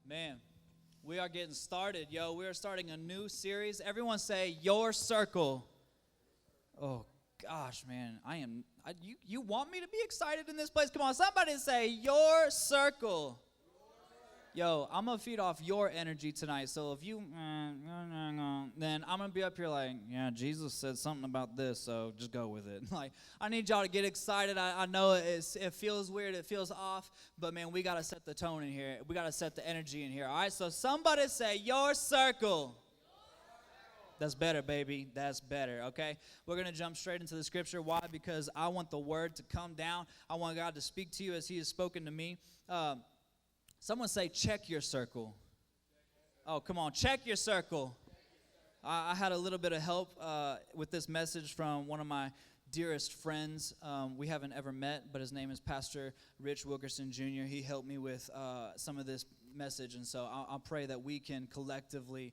Man, we are getting started, yo. We are starting a new series. Everyone say, Your Circle. Oh, gosh, man. You want me to be excited in this place? Come on, somebody say, Your Circle. Yo, I'm going to feed off your energy tonight. So if you, then I'm going to be up here like, yeah, Jesus said something about this, so just go with it. Like, I need y'all to get excited. I know it feels weird. It feels off. But, man, we got to set the tone in here. We got to set the energy in here. All right, so somebody say, Your Circle. That's better, baby. That's better, okay? We're going to jump straight into the scripture. Why? Because I want the word to come down. I want God to speak to you as he has spoken to me. Someone say, check your circle. Oh, come on, check your circle. I had a little bit of help with this message from one of my dearest friends. We haven't ever met, but his name is Pastor Rich Wilkerson Jr. He helped me with some of this message, and so I'll pray that we can collectively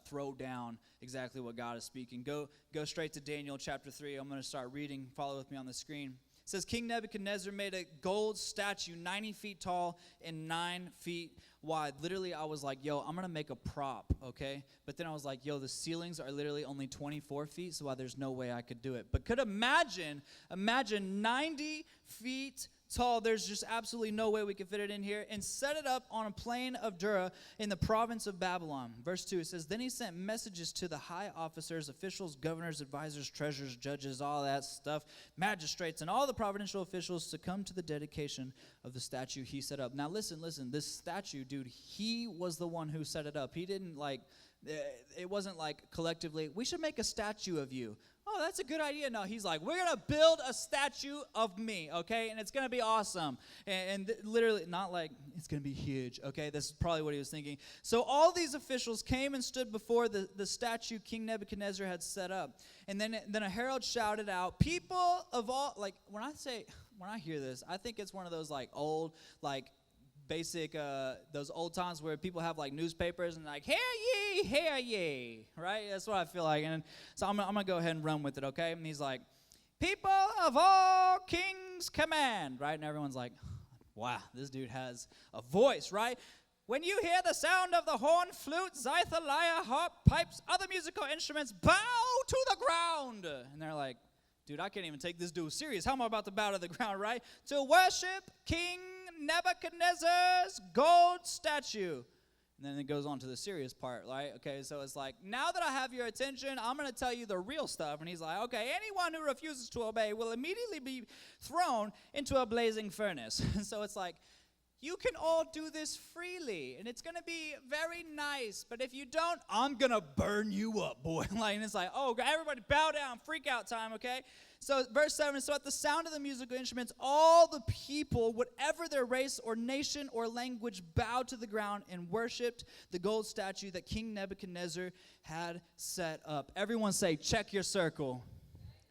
throw down exactly what God is speaking. Go straight to Daniel chapter 3. I'm going to start reading. Follow with me on the screen. It says, King Nebuchadnezzar made a gold statue 90 feet tall and 9 feet wide. Literally, I was like, yo, I'm going to make a prop, okay? But then I was like, yo, the ceilings are literally only 24 feet, so there's no way I could do it. But could imagine 90 feet tall. There's just absolutely no way we could fit it in here. And set it up on a plain of Dura in the province of Babylon. Verse 2, it says, Then he sent messages to the high officers, officials, governors, advisors, treasurers, judges, all that stuff, magistrates, and all the providential officials to come to the dedication of the statue he set up. Now listen, this statue, dude, he was the one who set it up. He didn't it wasn't like collectively, we should make a statue of you. Oh, that's a good idea. No, he's like, we're going to build a statue of me, okay? And it's going to be awesome. And literally, not like, it's going to be huge, okay? This is probably what he was thinking. So all these officials came and stood before the statue King Nebuchadnezzar had set up. And then a herald shouted out, people of all, like, when I hear this, I think it's one of those, like, old, like, basic those old times where people have like newspapers and like hear ye, right? That's what I feel like. And so I'm gonna go ahead and run with it, okay? And he's like, people of all kings command, right? And everyone's like, wow, this dude has a voice, right? When you hear the sound of the horn, flute, zither, lyre, harp, pipes, other musical instruments, bow to the ground. And they're like, dude, I can't even take this dude serious. How am I about to bow to the ground, right? To worship King Nebuchadnezzar's gold statue. And then it goes on to the serious part, right? Okay, so it's like, now that I have your attention, I'm going to tell you the real stuff. And he's like, okay, anyone who refuses to obey will immediately be thrown into a blazing furnace. And so it's like, you can all do this freely, and it's going to be very nice. But if you don't, I'm going to burn you up, boy. Like, and it's like, oh, everybody bow down, freak out time, okay? So verse 7, so at the sound of the musical instruments, all the people, whatever their race or nation or language, bowed to the ground and worshipped the gold statue that King Nebuchadnezzar had set up. Everyone say, check your circle.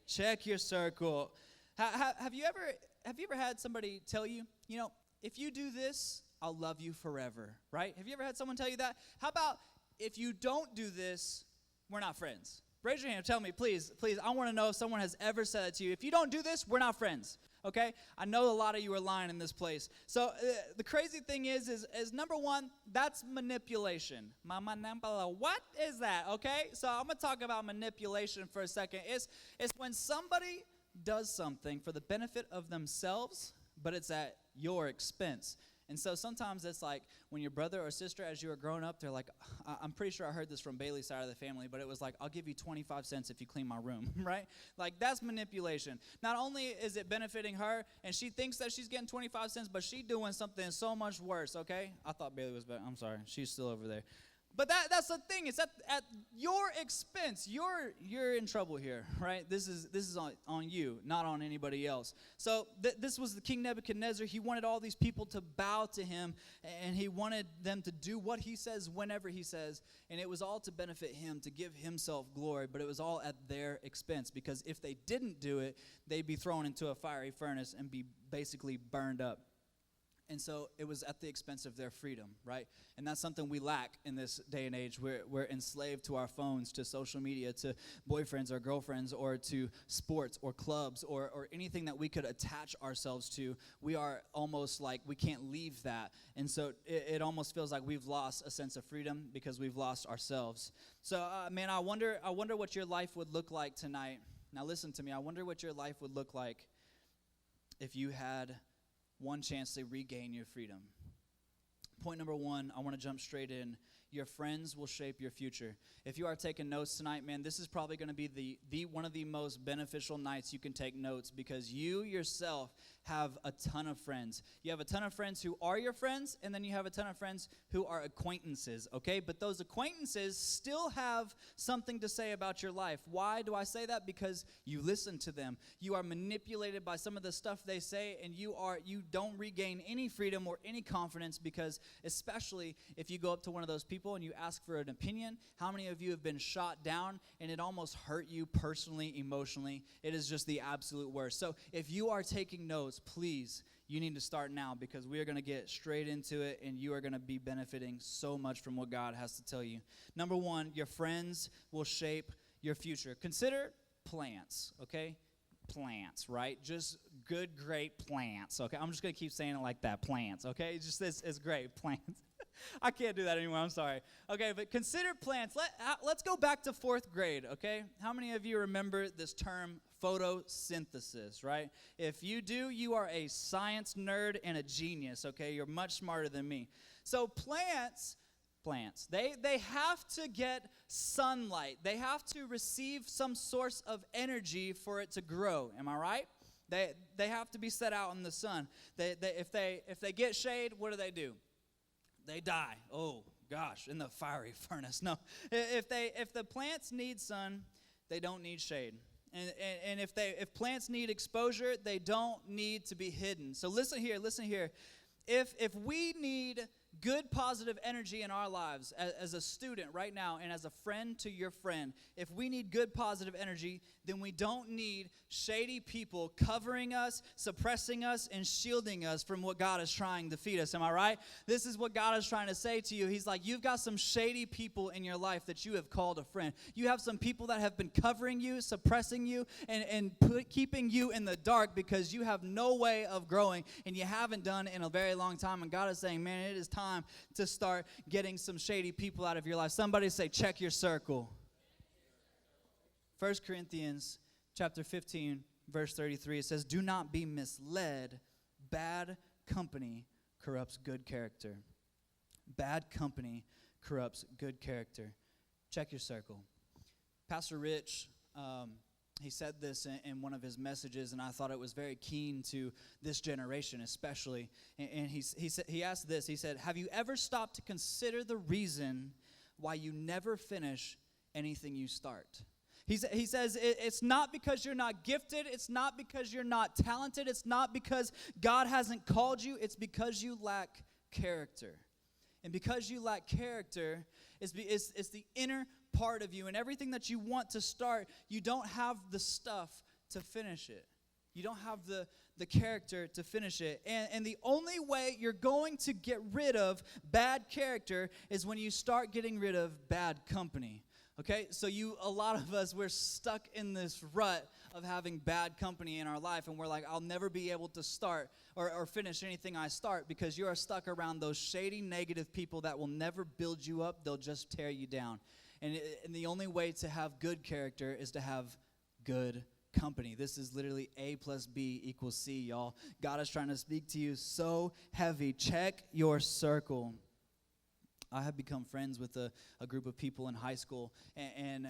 Check your circle. Have you ever had somebody tell you, you know, if you do this, I'll love you forever, right? Have you ever had someone tell you that? How about if you don't do this, we're not friends? Raise your hand. Tell me, please. I want to know if someone has ever said that to you. If you don't do this, we're not friends, okay? I know a lot of you are lying in this place. So the crazy thing is number one, that's manipulation. What is that, okay? So I'm going to talk about manipulation for a second. It's when somebody does something for the benefit of themselves, but it's at your expense. And so sometimes it's like when your brother or sister, as you were growing up, they're like, I'm pretty sure I heard this from Bailey's side of the family, but it was like, I'll give you 25 cents if you clean my room, right? Like, that's manipulation. Not only is it benefiting her, and she thinks that she's getting 25 cents, but she's doing something so much worse, okay? I thought Bailey was better. I'm sorry. She's still over there. But that's the thing. It's at your expense. You're in trouble here, right? This is on you, not on anybody else. So this was the King Nebuchadnezzar. He wanted all these people to bow to him, and he wanted them to do what he says whenever he says, and it was all to benefit him, to give himself glory, but it was all at their expense, because if they didn't do it, they'd be thrown into a fiery furnace and be basically burned up. And so it was at the expense of their freedom, right? And that's something we lack in this day and age. We're enslaved to our phones, to social media, to boyfriends or girlfriends, or to sports or clubs or anything that we could attach ourselves to. We are almost like we can't leave that. And so it almost feels like we've lost a sense of freedom because we've lost ourselves. So, man, I wonder what your life would look like tonight. Now listen to me. I wonder what your life would look like if you had one chance to regain your freedom. Point number one, I want to jump straight in. Your friends will shape your future. If you are taking notes tonight, man, this is probably going to be the one of the most beneficial nights you can take notes, because you yourself have a ton of friends. You have a ton of friends who are your friends, and then you have a ton of friends who are acquaintances, okay? But those acquaintances still have something to say about your life. Why do I say that? Because you listen to them. You are manipulated by some of the stuff they say, and you don't regain any freedom or any confidence, because especially if you go up to one of those people and you ask for an opinion, how many of you have been shot down and it almost hurt you personally, emotionally? It is just the absolute worst. So if you are taking notes, please, you need to start now, because we are going to get straight into it, and you are going to be benefiting so much from what God has to tell you. Number one, your friends will shape your future. Consider plants, okay? Plants, right? Just good, great plants, okay? I'm just going to keep saying it like that, plants, okay? It's great, plants. I can't do that anymore, I'm sorry. Okay, but consider plants. Let's go back to 4th grade, okay? How many of you remember this term photosynthesis, right? If you do, you are a science nerd and a genius, okay? You're much smarter than me. So plants, they have to get sunlight. They have to receive some source of energy for it to grow. Am I right? They have to be set out in the sun. If they get shade, what do? They die. Oh gosh, in the fiery furnace. No, if the plants need sun, they don't need shade. And if plants need exposure, they don't need to be hidden. So listen here. If we need good positive energy in our lives, as a student right now and as a friend to your friend, if we need good positive energy, then we don't need shady people covering us, suppressing us, and shielding us from what God is trying to feed us. Am I right? This is what God is trying to say to you. He's like, you've got some shady people in your life that you have called a friend. You have some people that have been covering you, suppressing you, and keeping you in the dark, because you have no way of growing, and you haven't done in a very long time. And God is saying, man, it is time to start getting some shady people out of your life. Somebody say, check your circle. 1 Corinthians chapter 15, verse 33, it says, do not be misled. Bad company corrupts good character. Bad company corrupts good character. Check your circle. Pastor Rich, he said this in one of his messages, and I thought it was very keen to this generation especially. And he asked this. He said, have you ever stopped to consider the reason why you never finish anything you start? He says it's not because you're not gifted. It's not because you're not talented. It's not because God hasn't called you. It's because you lack character. And because you lack character, it's the inner part of you. And everything that you want to start, you don't have the stuff to finish it. You don't have the character to finish it. And the only way you're going to get rid of bad character is when you start getting rid of bad company. Okay, so a lot of us, we're stuck in this rut of having bad company in our life, and we're like, I'll never be able to start or finish anything I start, because you are stuck around those shady, negative people that will never build you up. They'll just tear you down. And the only way to have good character is to have good company. This is literally A plus B equals C, y'all. God is trying to speak to you so heavy. Check your circle. I have become friends with a group of people in high school, and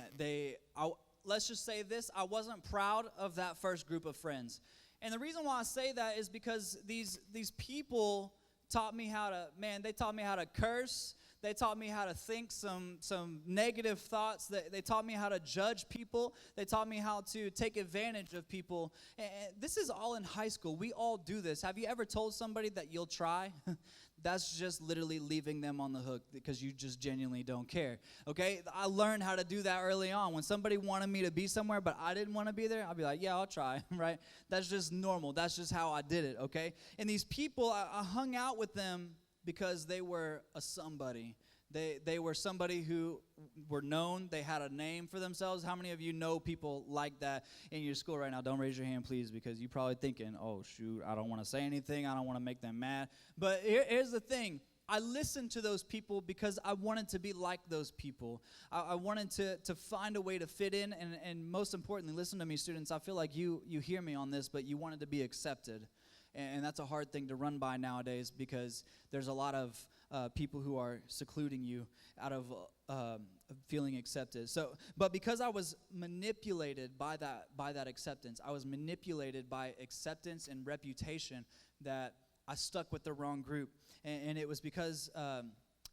let's just say this, I wasn't proud of that first group of friends. And the reason why I say that is because these people taught me how to curse. They taught me how to think some negative thoughts. They taught me how to judge people. They taught me how to take advantage of people. And this is all in high school. We all do this. Have you ever told somebody that you'll try? That's just literally leaving them on the hook because you just genuinely don't care, okay? I learned how to do that early on. When somebody wanted me to be somewhere but I didn't want to be there, I'd be like, yeah, I'll try, right? That's just normal. That's just how I did it, okay? And these people, I hung out with them because they were a somebody. They were somebody who were known. They had a name for themselves. How many of you know people like that in your school right now? Don't raise your hand, please, because you're probably thinking, oh, shoot, I don't want to say anything. I don't want to make them mad. But here's the thing. I listened to those people because I wanted to be like those people. I wanted to find a way to fit in, and most importantly, listen to me, students. I feel like you hear me on this, but you wanted to be accepted. And that's a hard thing to run by nowadays because there's a lot of people who are secluding you out of feeling accepted. But because I was manipulated by that acceptance, I was manipulated by acceptance and reputation that I stuck with the wrong group. And it was because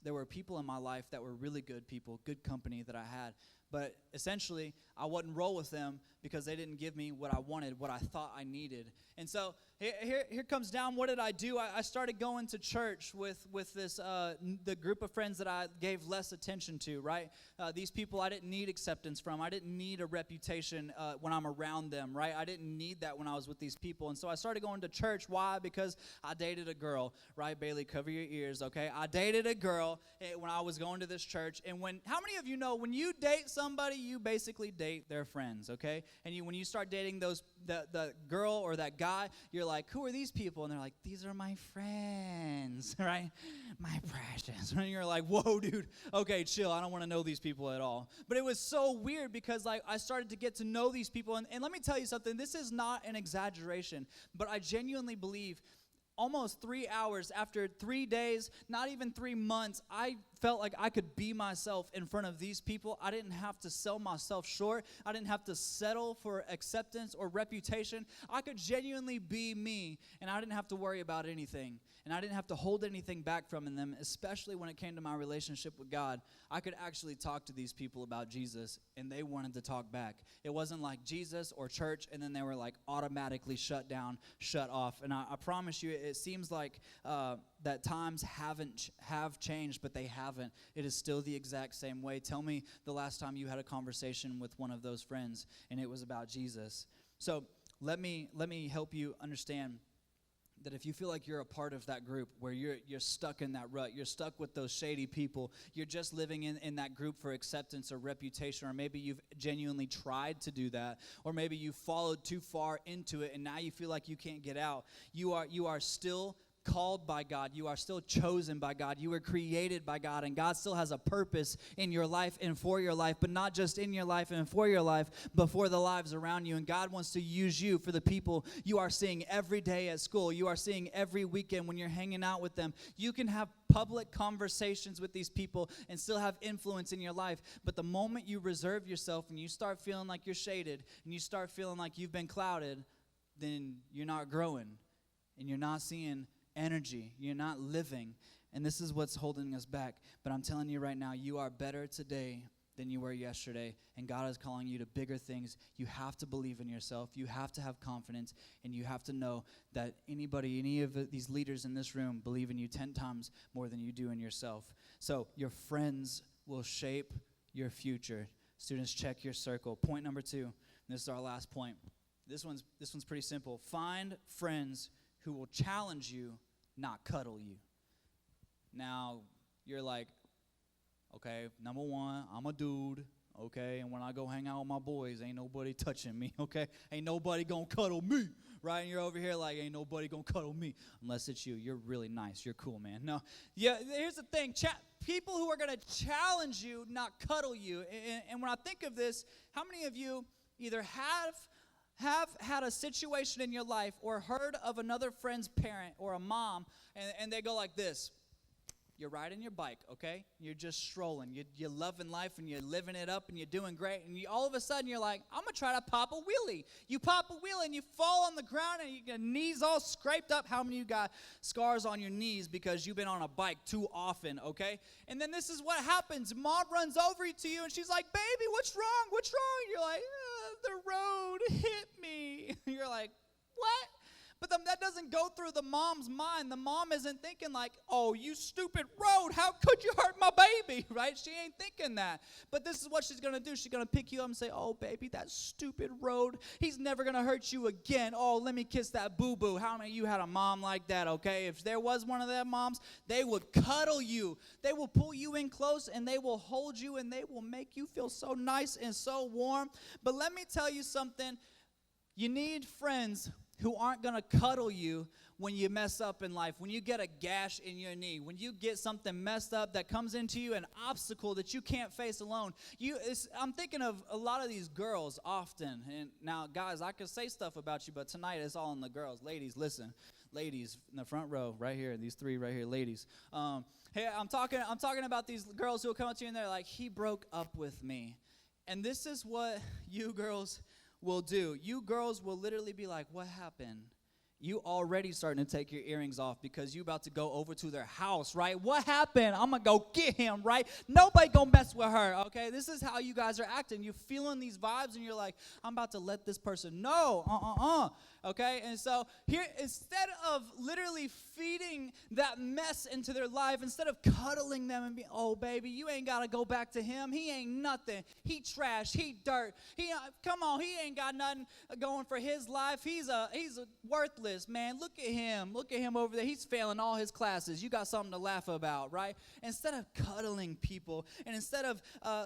there were people in my life that were really good people, good company that I had. But essentially, I wouldn't roll with them because they didn't give me what I wanted, what I thought I needed. And so here comes down, what did I do? I started going to church with this the group of friends that I gave less attention to, right? These people I didn't need acceptance from. I didn't need a reputation when I'm around them, right? I didn't need that when I was with these people. And so I started going to church. Why? Because I dated a girl, right? Bailey, cover your ears, okay? I dated a girl when I was going to this church. And how many of you know when you date somebody, you basically date their friends, okay? And when you start dating the girl or that guy, you're like, who are these people? And they're like, these are my friends, right? My precious. And you're like, whoa, dude, okay, chill. I don't want to know these people at all. But it was so weird because I started to get to know these people. And let me tell you something. This is not an exaggeration, but I genuinely believe almost 3 hours after 3 days, not even 3 months, I felt like I could be myself in front of these people. I didn't have to sell myself short. I didn't have to settle for acceptance or reputation. I could genuinely be me, and I didn't have to worry about anything. And I didn't have to hold anything back from them, especially when it came to my relationship with God. I could actually talk to these people about Jesus, and they wanted to talk back. It wasn't like Jesus or church, and then they were like automatically shut down, shut off. And I promise you, it seems like that times have changed, but they haven't. It is still the exact same way. Tell me the last time you had a conversation with one of those friends, and it was about Jesus. So let me help you understand that if you feel like you're a part of that group where you're stuck in that rut, you're stuck with those shady people, you're just living in that group for acceptance or reputation, or maybe you've genuinely tried to do that, or maybe you followed too far into it and now you feel like you can't get out, you are still called by God. You are still chosen by God. You were created by God, and God still has a purpose in your life and for your life, but not just in your life and for your life, but for the lives around you. And God wants to use you for the people you are seeing every day at school. You are seeing every weekend when you're hanging out with them. You can have public conversations with these people and still have influence in your life. But the moment you reserve yourself and you start feeling like you're shaded and you start feeling like you've been clouded, then you're not growing and you're not seeing energy. You're not living. And this is what's holding us back. But I'm telling you right now, you are better today than you were yesterday. And God is calling you to bigger things. You have to believe in yourself. You have to have confidence. And you have to know that any of these leaders in this room believe in you 10 times more than you do in yourself. So your friends will shape your future. Students, check your circle. Point number 2. And this is our last point. This one's pretty simple. Find friends who will challenge you, not cuddle you. Now, you're like, okay, number one, I'm a dude, okay? And when I go hang out with my boys, ain't nobody touching me, okay? Ain't nobody gonna cuddle me, right? And you're over here like, ain't nobody gonna cuddle me. Unless it's you. You're really nice. You're cool, man. No, yeah, here's the thing. People who are gonna challenge you, not cuddle you. And when I think of this, how many of you either have had a situation in your life or heard of another friend's parent or a mom, and they go like this: you're riding your bike, okay? You're just strolling. You're loving life and you're living it up and you're doing great. And all of a sudden you're like, I'm going to try to pop a wheelie. You pop a wheelie and you fall on the ground and your knees all scraped up. How many of you got scars on your knees because you've been on a bike too often, okay? And then this is what happens. Mom runs over to you and she's like, baby, what's wrong? What's wrong? You're like, the road hit me. You're like, what? But that doesn't go through the mom's mind. The mom isn't thinking like, oh, you stupid road, how could you hurt my baby, right? She ain't thinking that. But this is what she's going to do. She's going to pick you up and say, oh, baby, that stupid road, he's never going to hurt you again. Oh, let me kiss that boo-boo. How many of you had a mom like that, okay? If there was one of their moms, they would cuddle you. They will pull you in close, and they will hold you, and they will make you feel so nice and so warm. But let me tell you something. You need friends who aren't going to cuddle you when you mess up in life, when you get a gash in your knee, when you get something messed up that comes into you, an obstacle that you can't face alone. I'm thinking of a lot of these girls often. And now, guys, I could say stuff about you, but tonight it's all on the girls. Ladies, listen. Ladies in the front row, right here, these three right here, ladies. Hey, I'm talking about these girls who will come up to you and they're like, he broke up with me. And this is what you girls will do. You girls will literally be like, what happened? You already starting to take your earrings off because you about to go over to their house, right? What happened? I'm going to go get him, right? Nobody going to mess with her, okay? This is how you guys are acting. You're feeling these vibes and you're like, I'm about to let this person know, okay? And so here, instead of literally feeding that mess into their life, instead of cuddling them and being, oh, baby, you ain't got to go back to him. He ain't nothing. He trash. He dirt. Come on, he ain't got nothing going for his life. He's a worthless. Man, look at him over there. He's failing all his classes. You got something to laugh about, right? Instead of cuddling people and instead of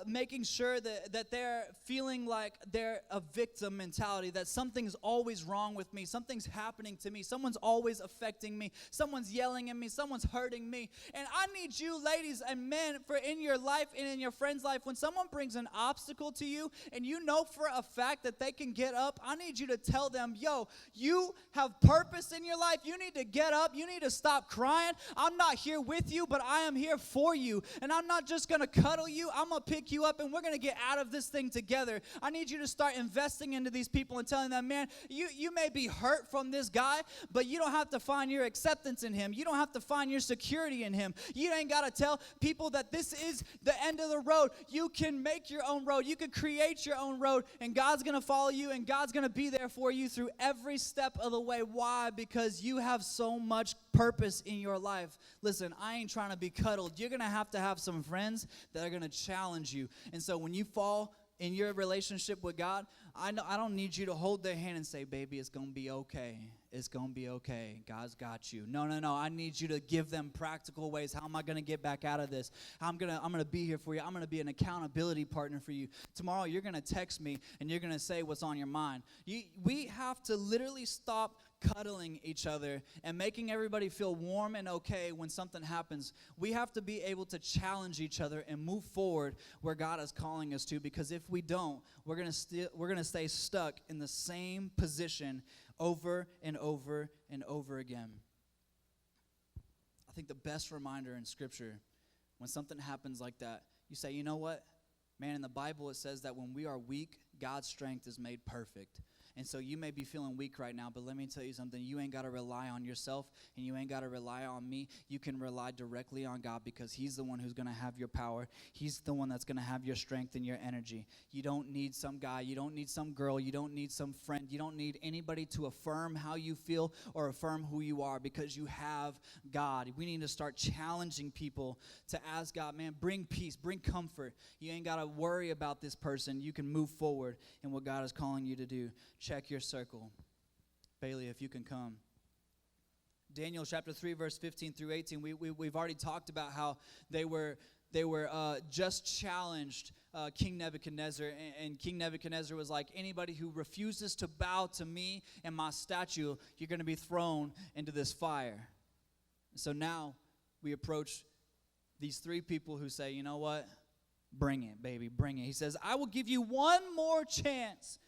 making sure that they're feeling like they're a victim mentality, that something's always wrong with me, something's happening to me, someone's always affecting me, someone's yelling at me, someone's hurting me. And I need you ladies and men for in your life and in your friend's life, when someone brings an obstacle to you and you know for a fact that they can get up, I need you to tell them, yo, you have purpose in your life. You need to get up. You need to stop crying. I'm not here with you, but I am here for you. And I'm not just going to cuddle you. I'm going to pick you up and we're going to get out of this thing together. I need you to start investing into these people and telling them, man, you may be hurt from this guy, but you don't have to find your acceptance in him. You don't have to find your security in him. You ain't got to tell people that this is the end of the road. You can make your own road. You can create your own road, and God's going to follow you, and God's going to be there for you through every step of the way. Why? Because you have so much purpose in your life. Listen, I ain't trying to be cuddled. You're going to have some friends that are going to challenge you. And so when you fall in your relationship with God, I don't need you to hold their hand and say, baby, it's going to be okay. It's going to be okay. God's got you. No. I need you to give them practical ways. How am I going to get back out of this? I'm going to be here for you. I'm going to be an accountability partner for you. Tomorrow you're going to text me and you're going to say what's on your mind. We have to literally stop cuddling each other and making everybody feel warm and okay when something happens. We have to be able to challenge each other and move forward where God is calling us to, because if we don't, we're going to stay stuck in the same position over and over and over again. I think the best reminder in Scripture, when something happens like that, you say, you know what? Man, in the Bible it says that when we are weak, God's strength is made perfect. And so you may be feeling weak right now, but let me tell you something. You ain't got to rely on yourself, and you ain't got to rely on me. You can rely directly on God, because he's the one who's going to have your power. He's the one that's going to have your strength and your energy. You don't need some guy. You don't need some girl. You don't need some friend. You don't need anybody to affirm how you feel or affirm who you are, because you have God. We need to start challenging people to ask God, man, bring peace, bring comfort. You ain't got to worry about this person. You can move forward in what God is calling you to do. Check your circle. Bailey, if you can come. Daniel chapter 3, verse 15 through 18. We've already talked about how they were just challenged King Nebuchadnezzar, and King Nebuchadnezzar was like, anybody who refuses to bow to me and my statue, you're going to be thrown into this fire. So now we approach these three people who say, you know what? Bring it, baby, bring it. He says, I will give you one more chance.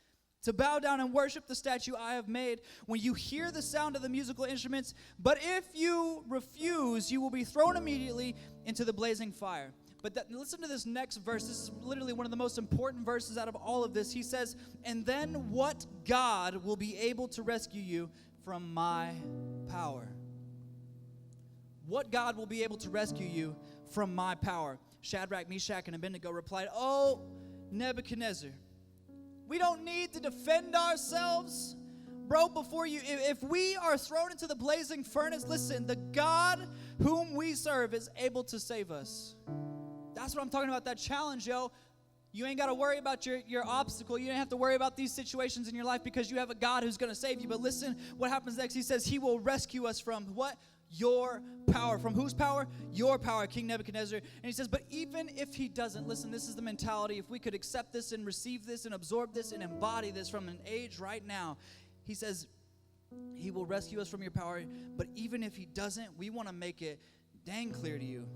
to bow down and worship the statue I have made when you hear the sound of the musical instruments. But if you refuse, you will be thrown immediately into the blazing fire. But listen to this next verse. This is literally one of the most important verses out of all of this. He says, and then what God will be able to rescue you from my power? What God will be able to rescue you from my power? Shadrach, Meshach, and Abednego replied, oh, Nebuchadnezzar, we don't need to defend ourselves. Bro, before you, if we are thrown into the blazing furnace, listen, the God whom we serve is able to save us. That's what I'm talking about, that challenge, yo. You ain't got to worry about your obstacle. You don't have to worry about these situations in your life because you have a God who's going to save you. But listen, what happens next? He says he will rescue us from what? Your power. From whose power? Your power, King Nebuchadnezzar. And he says, but even if he doesn't, listen, this is the mentality. If we could accept this and receive this and absorb this and embody this from an age right now, he says he will rescue us from your power. But even if he doesn't, we want to make it dang clear to you.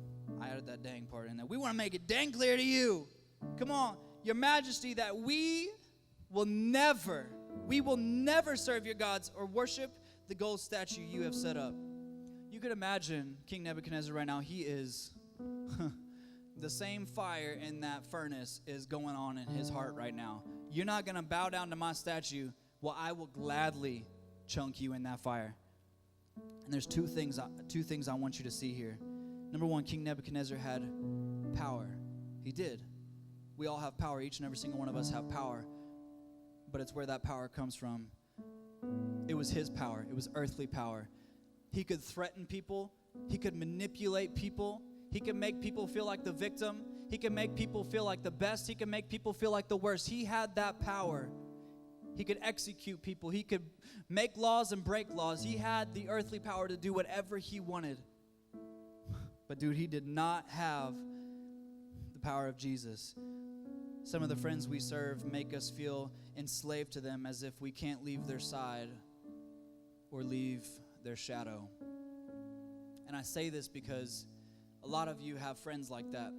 I added that dang part in there. We want to make it dang clear to you. Come on, your majesty, that we will never serve your gods or worship the gold statue you have set up. You could imagine King Nebuchadnezzar right now. He is, the same fire in that furnace is going on in his heart right now. You're not going to bow down to my statue. Well, I will gladly chunk you in that fire. And there's two things I want you to see here. Number one, King Nebuchadnezzar had power. He did. We all have power. Each and every single one of us have power. But it's where that power comes from. It was his power. It was earthly power. He could threaten people. He could manipulate people. He could make people feel like the victim. He could make people feel like the best. He could make people feel like the worst. He had that power. He could execute people. He could make laws and break laws. He had the earthly power to do whatever he wanted. But dude, he did not have the power of Jesus. Some of the friends we serve make us feel enslaved to them, as if we can't leave their side or leave their shadow. And I say this because a lot of you have friends like that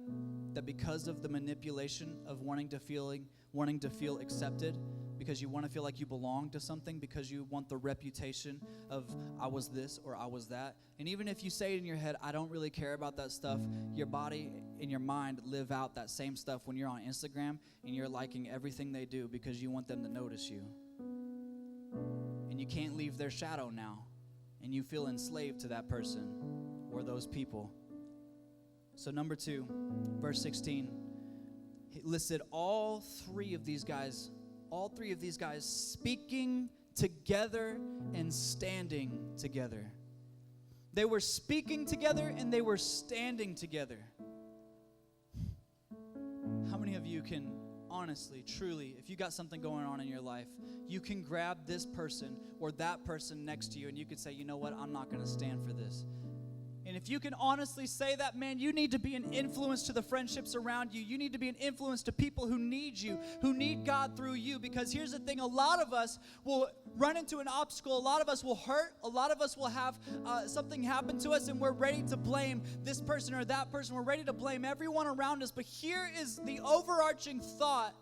because of the manipulation of wanting to feel accepted, because you want to feel like you belong to something, because you want the reputation of I was this or I was that. And even if you say it in your head, I don't really care about that stuff, your body and your mind live out that same stuff when you're on Instagram and you're liking everything they do because you want them to notice you. And you can't leave their shadow now, and you feel enslaved to that person or those people. So number 2, verse 16, he listed all three of these guys speaking together and standing together. They were speaking together and they were standing together. How many of you can honestly, truly, if you got something going on in your life, you can grab this person or that person next to you and you could say, you know what, I'm not going to stand for this. And if you can honestly say that, man, you need to be an influence to the friendships around you. You need to be an influence to people who need you, who need God through you. Because here's the thing, a lot of us will run into an obstacle. A lot of us will hurt. A lot of us will have something happen to us, and we're ready to blame this person or that person. We're ready to blame everyone around us. But here is the overarching thought,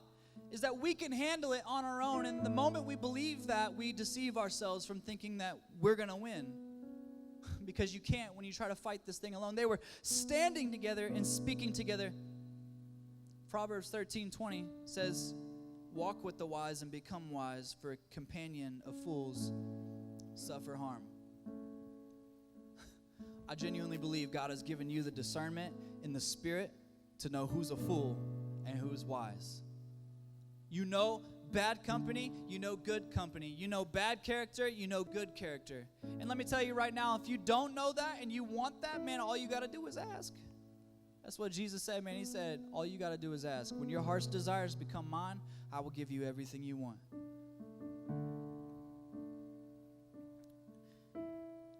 is that we can handle it on our own. And the moment we believe that, we deceive ourselves from thinking that we're going to win. Because you can't when you try to fight this thing alone. They were standing together and speaking together. Proverbs 13:20 says, walk with the wise and become wise, for a companion of fools suffer harm. I genuinely believe God has given you the discernment in the spirit to know who's a fool and who's wise. You know bad company, you know good company. You know bad character, you know good character. And let me tell you right now, if you don't know that and you want that, man, all you got to do is ask. That's what Jesus said, man. He said, all you got to do is ask. When your heart's desires become mine, I will give you everything you want.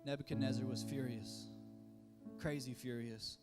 Nebuchadnezzar was furious, crazy furious.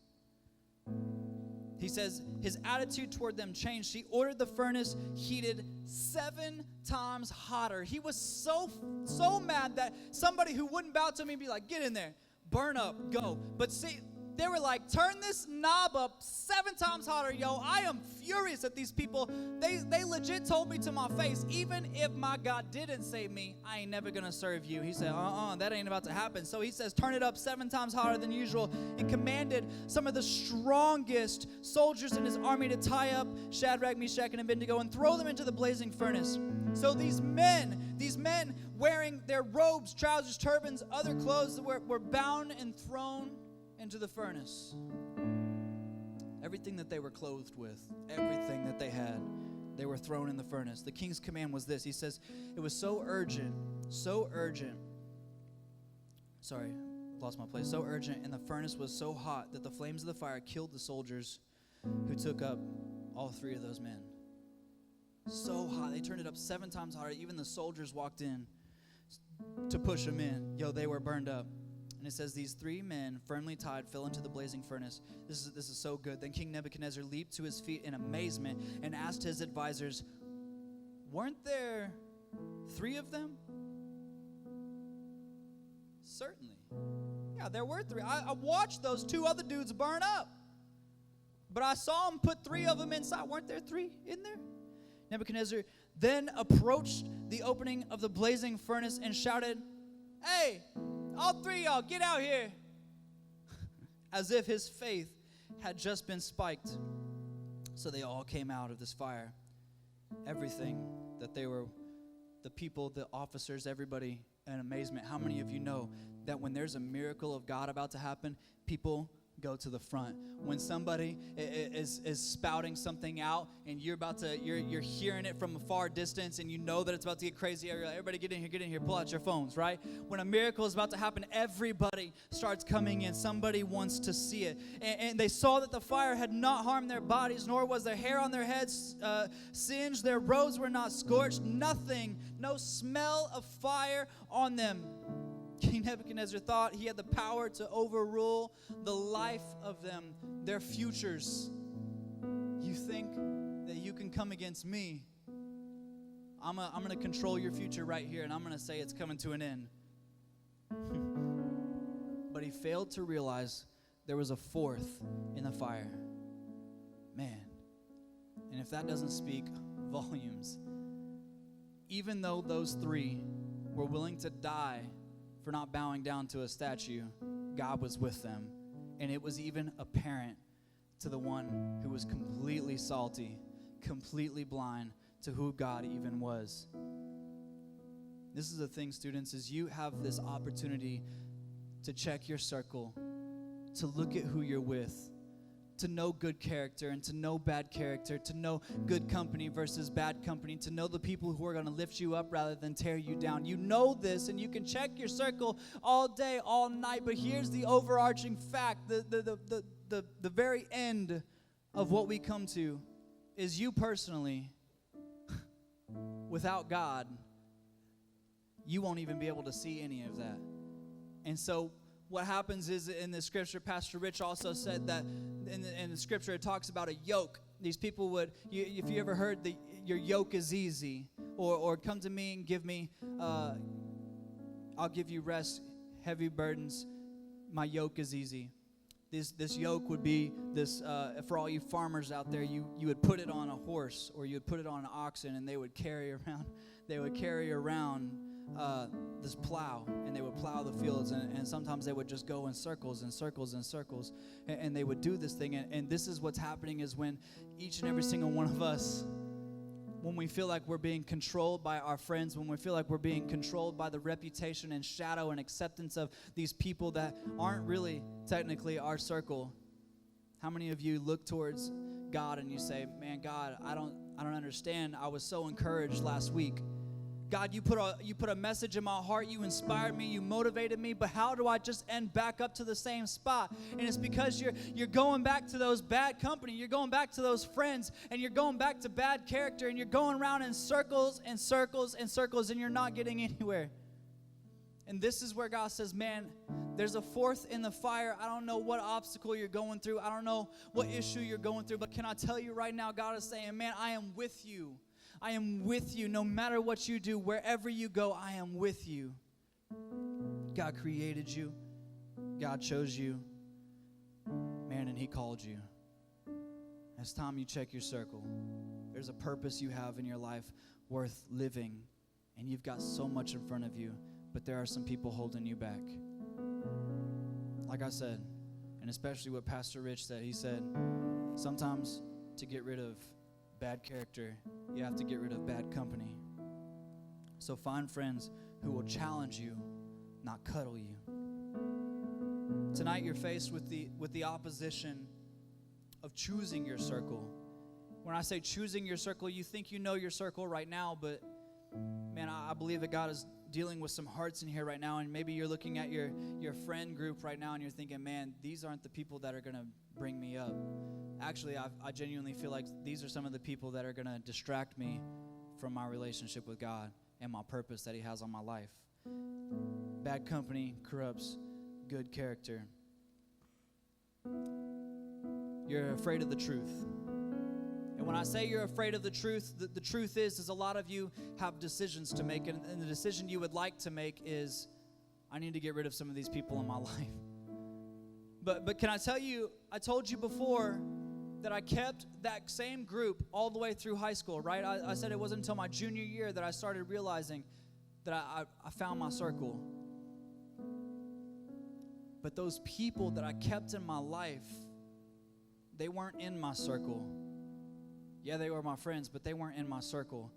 He says his attitude toward them changed. He ordered the furnace heated 7 times hotter. He was so mad that somebody who wouldn't bow to him would be like, get in there, burn up, go. But see, They were like, turn this knob up 7 times hotter, yo. I am furious at these people. They legit told me to my face, even if my God didn't save me, I ain't never gonna serve you. He said, that ain't about to happen. So he says, turn it up 7 times hotter than usual, and commanded some of the strongest soldiers in his army to tie up Shadrach, Meshach, and Abednego and throw them into the blazing furnace. So these men wearing their robes, trousers, turbans, other clothes, were bound and thrown into the furnace. Everything that they were clothed with, everything that they had, they were thrown in the furnace. The king's command was this. He says, it was so urgent. Sorry, lost my place. So urgent, and the furnace was so hot that the flames of the fire killed the soldiers who took up all 3 of those men. So hot. They turned it up 7 times hotter. Even the soldiers walked in to push them in. Yo, they were burned up. And it says these 3 men, firmly tied, fell into the blazing furnace. This is so good. Then King Nebuchadnezzar leaped to his feet in amazement and asked his advisors, weren't there 3 of them? Certainly. Yeah, there were 3. I watched those 2 other dudes burn up. But I saw them put 3 of them inside. Weren't there 3 in there? Nebuchadnezzar then approached the opening of the blazing furnace and shouted, hey, all 3 of y'all, get out here. As if his faith had just been spiked. So they all came out of this fire. Everything that they were, the people, the officers, everybody in amazement. How many of you know that when there's a miracle of God about to happen, people go to the front? When somebody is spouting something out and you're hearing it from a far distance and you know that it's about to get crazy, everybody get in here, pull out your phones, right? When a miracle is about to happen, everybody starts coming in. Somebody wants to see it. And they saw that the fire had not harmed their bodies, nor was their hair on their heads singed. Their robes were not scorched. Nothing, no smell of fire on them. King Nebuchadnezzar thought he had the power to overrule the life of them, their futures. You think that you can come against me? I'm going to control your future right here, and I'm going to say it's coming to an end. But he failed to realize there was a 4th in the fire. Man, and if that doesn't speak volumes, even though those 3 were willing to die for not bowing down to a statue, God was with them. And it was even apparent to the one who was completely salty, completely blind to who God even was. This is the thing, students, is you have this opportunity to check your circle, to look at who you're with, to know good character and to know bad character, to know good company versus bad company, to know the people who are going to lift you up rather than tear you down. You know this, and you can check your circle all day, all night, but here's the overarching fact, the very end of what we come to is you personally, without God, you won't even be able to see any of that. And so what happens is in the scripture, Pastor Rich also said that in the scripture it talks about a yoke. These people would, if you ever heard your yoke is easy, or come to me and give me, I'll give you rest, heavy burdens, my yoke is easy. This yoke would be this, for all you farmers out there, you would put it on a horse or you would put it on an oxen, and they would carry around this plow, and they would plow the fields, and sometimes they would just go in circles and circles and circles, and they would do this thing. And this is what's happening, is when each and every single one of us, when we feel like we're being controlled by our friends, when we feel like we're being controlled by the reputation and shadow and acceptance of these people that aren't really technically our circle, how many of you look towards God and you say, man, God, I don't understand. I was so encouraged last week. God, you put a message in my heart. You inspired me. You motivated me. But how do I just end back up to the same spot? And it's because you're going back to those bad company. You're going back to those friends. And you're going back to bad character. And you're going around in circles and circles and circles. And you're not getting anywhere. And this is where God says, man, there's a 4th in the fire. I don't know what obstacle you're going through. I don't know what issue you're going through. But can I tell you right now, God is saying, man, I am with you. I am with you no matter what you do. Wherever you go, I am with you. God created you. God chose you. He called you. It's time you check your circle. There's a purpose you have in your life worth living, and you've got so much in front of you, but there are some people holding you back. Like I said, and especially what Pastor Rich said, he said, sometimes to get rid of bad character, you have to get rid of bad company. So find friends who will challenge you, not cuddle you. Tonight you're faced with the opposition of choosing your circle. When I say choosing your circle, you think you know your circle right now, but man, I believe that God is dealing with some hearts in here right now, and maybe you're looking at your friend group right now and you're thinking, man, these aren't the people that are going to bring me up. Actually, I genuinely feel like these are some of the people that are going to distract me from my relationship with God and my purpose that He has on my life. Bad company corrupts good character. You're afraid of the truth. And when I say you're afraid of the truth, the truth is a lot of you have decisions to make, and the decision you would like to make is, I need to get rid of some of these people in my life. But can I tell you, I told you before that I kept that same group all the way through high school, right? I said it wasn't until my junior year that I started realizing that I found my circle. But those people that I kept in my life, they weren't in my circle. Yeah, they were my friends, but they weren't in my circle.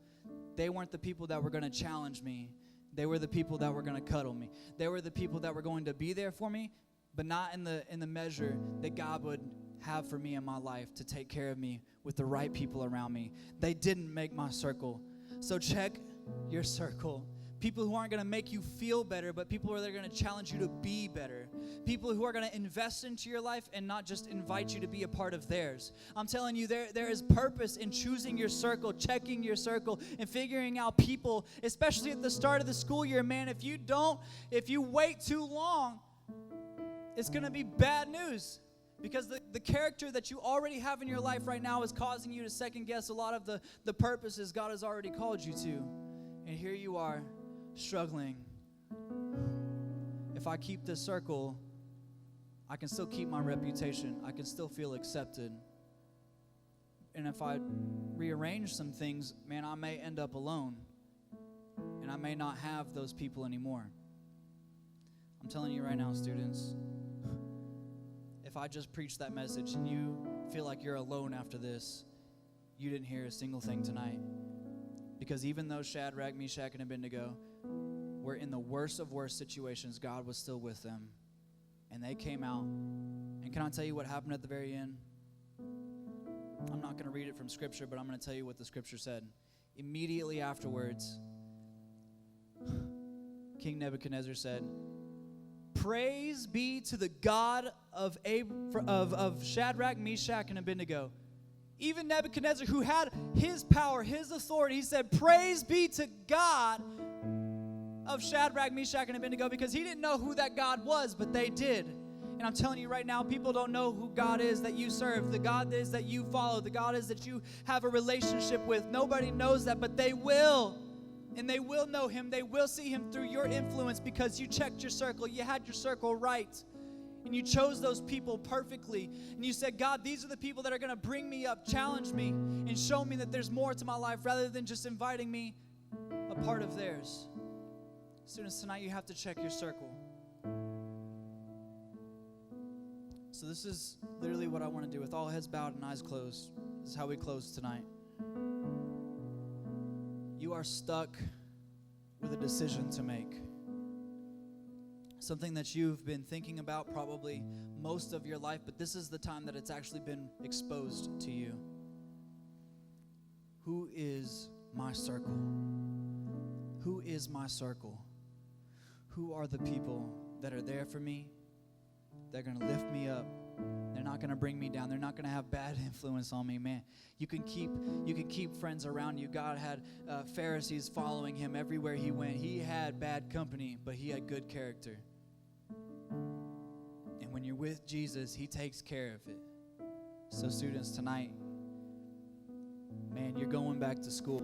They weren't the people that were going to challenge me. They were the people that were going to cuddle me. They were the people that were going to be there for me, but not in the measure that God would have for me in my life to take care of me with the right people around me. They didn't make my circle. So check your circle. People who aren't going to make you feel better, but people who are going to challenge you to be better. People who are going to invest into your life and not just invite you to be a part of theirs. I'm telling you, there is purpose in choosing your circle, checking your circle, and figuring out people, especially at the start of the school year, man. If you wait too long, it's going to be bad news. Because the character that you already have in your life right now is causing you to second guess a lot of the purposes God has already called you to. And here you are, struggling. If I keep this circle, I can still keep my reputation. I can still feel accepted. And if I rearrange some things, man, I may end up alone. And I may not have those people anymore. I'm telling you right now, students, if I just preach that message and you feel like you're alone after this, you didn't hear a single thing tonight. Because even though Shadrach, Meshach, and Abednego were in the worst of worst situations, God was still with them. And they came out. And can I tell you what happened at the very end? I'm not going to read it from Scripture, but I'm going to tell you what the Scripture said. Immediately afterwards, King Nebuchadnezzar said, "Praise be to the God of Shadrach, Meshach, and Abednego." Even Nebuchadnezzar, who had his power, his authority, he said, "Praise be to God of Shadrach, Meshach, and Abednego," because he didn't know who that God was, but they did. And I'm telling you right now, people don't know who God is that you serve, the God is that you follow, the God is that you have a relationship with. Nobody knows that, but they will. And they will know Him. They will see Him through your influence because you checked your circle. You had your circle right. And you chose those people perfectly. And you said, God, these are the people that are going to bring me up, challenge me, and show me that there's more to my life rather than just inviting me a part of theirs. Students, tonight you have to check your circle. So this is literally what I want to do with all heads bowed and eyes closed. This is how we close tonight. You are stuck with a decision to make. Something that you've been thinking about probably most of your life, but this is the time that it's actually been exposed to you. Who is my circle? Who is my circle? Who are the people that are there for me? They're going to lift me up. They're not going to bring me down. They're not going to have bad influence on me, man. You can keep friends around you. God had Pharisees following him everywhere he went. He had bad company, but he had good character. And when you're with Jesus, he takes care of it. So students, tonight, man, you're going back to school.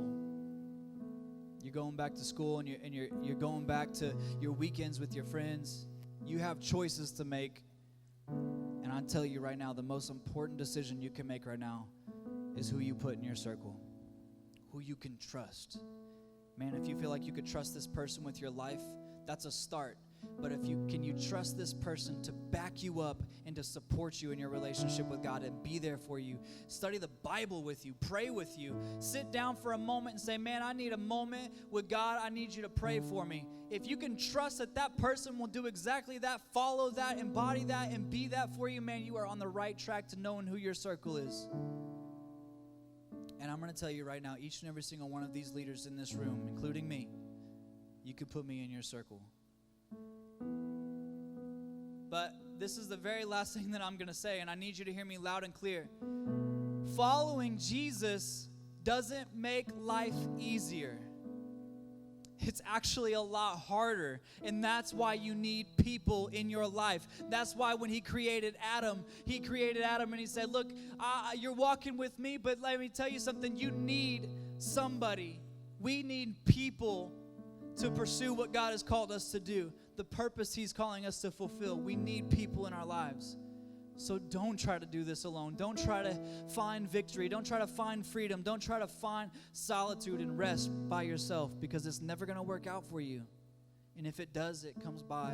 You're going back to school, and you're going back to your weekends with your friends. You have choices to make. And I tell you right now, the most important decision you can make right now is who you put in your circle, who you can trust. Man, if you feel like you could trust this person with your life, that's a start. But can you trust this person to back you up and to support you in your relationship with God and be there for you? Study the Bible with you, pray with you. Sit down for a moment and say, man, I need a moment with God. I need you to pray for me. If you can trust that that person will do exactly that, follow that, embody that, and be that for you, man, you are on the right track to knowing who your circle is. And I'm going to tell you right now, each and every single one of these leaders in this room, including me, you could put me in your circle. But this is the very last thing that I'm going to say, and I need you to hear me loud and clear. Following Jesus doesn't make life easier. It's actually a lot harder, and that's why you need people in your life. That's why when he created Adam and he said, look, you're walking with me, but let me tell you something. You need somebody. We need people to pursue what God has called us to do, the purpose he's calling us to fulfill. We need people in our lives. So don't try to do this alone. Don't try to find victory. Don't try to find freedom. Don't try to find solitude and rest by yourself, because it's never going to work out for you. And if it does, it comes by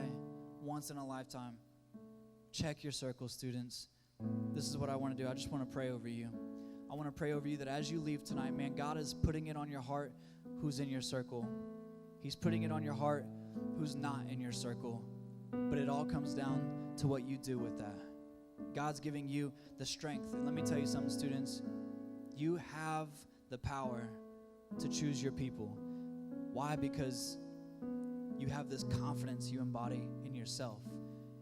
once in a lifetime. Check your circle, students. This is what I want to do. I just want to pray over you. I want to pray over you that as you leave tonight, man, God is putting it on your heart who's in your circle. He's putting it on your heart who's not in your circle. But it all comes down to what you do with that. God's giving you the strength. And let me tell you something, students. You have the power to choose your people. Why? Because you have this confidence you embody in yourself.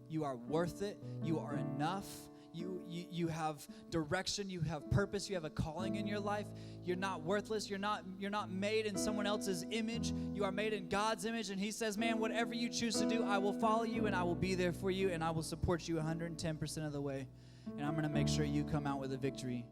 You are worth it. You are enough. You have direction. You have purpose. You have a calling in your life. You're not worthless. You're not made in someone else's image. You are made in God's image. And he says, man, whatever you choose to do, I will follow you and I will be there for you and I will support you 110% of the way. And I'm going to make sure you come out with a victory.